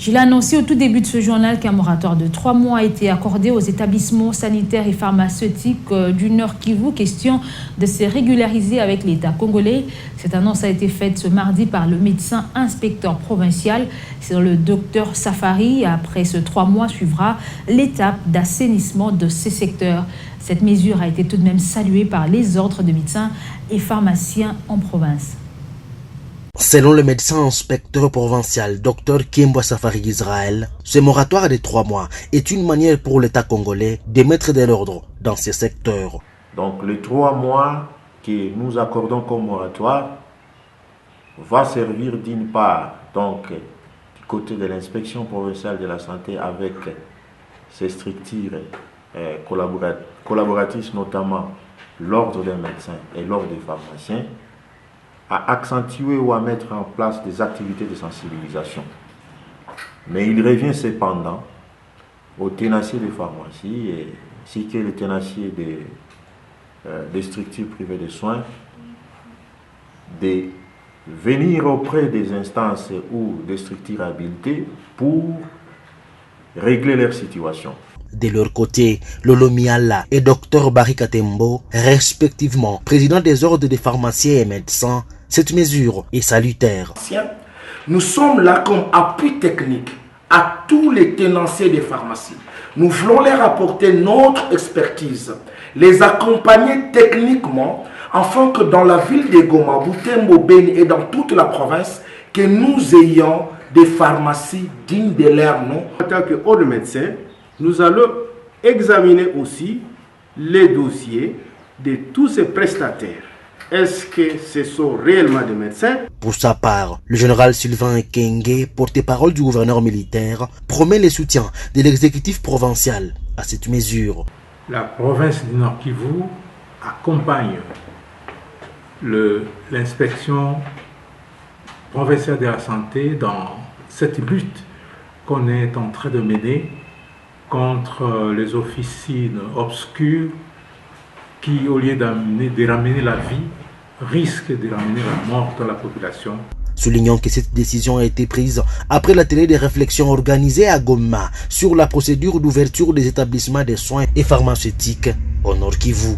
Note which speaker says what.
Speaker 1: Je l'ai annoncé au tout début de ce journal qu'un moratoire de 3 mois a été accordé aux établissements sanitaires et pharmaceutiques du Nord Kivu. Question de se régulariser avec l'État congolais. Cette annonce a été faite ce mardi par le médecin inspecteur provincial. C'est le docteur Safari. Après ce 3 mois suivra l'étape d'assainissement de ces secteurs. Cette mesure a été tout de même saluée par les ordres de médecins et pharmaciens en province.
Speaker 2: Selon le médecin inspecteur provincial Dr Kimbwa Safari Israël, ce moratoire de 3 mois est une manière pour l'État congolais de mettre de l'ordre dans ces secteurs.
Speaker 3: Donc les 3 mois que nous accordons comme moratoire va servir d'une part donc du côté de l'inspection provinciale de la santé avec ses structures collaboratrices, notamment l'ordre des médecins et l'ordre des pharmaciens, à accentuer ou à mettre en place des activités de sensibilisation. Mais il revient cependant aux tenanciers des pharmacies ainsi que les tenanciers des structures privées de soins de venir auprès des instances ou des structures habilitées pour régler leur situation.
Speaker 2: De leur côté, Lolo Miala et Dr Barry Katembo, respectivement président des ordres des pharmaciens et médecins, cette mesure est salutaire.
Speaker 4: Nous sommes là comme appui technique à tous les tenanciers des pharmacies. Nous voulons leur apporter notre expertise, les accompagner techniquement, afin que dans la ville de Goma, Butembo, Beni et dans toute la province, que nous ayons des pharmacies dignes de leur nom.
Speaker 5: En tant qu'ordre de médecin, nous allons examiner aussi les dossiers de tous ces prestataires. Est-ce que ce sont réellement des médecins?
Speaker 2: Pour sa part, le général Sylvain Kenge, porte-parole du gouverneur militaire, promet le soutien de l'exécutif provincial à cette mesure.
Speaker 6: La province du Nord Kivu accompagne l'inspection provinciale de la santé dans cette lutte qu'on est en train de mener contre les officines obscures qui, au lieu de ramener la vie, risquent de ramener la mort dans la population.
Speaker 2: Soulignons que cette décision a été prise après l'atelier de réflexion organisé à Goma sur la procédure d'ouverture des établissements de soins et pharmaceutiques au Nord Kivu.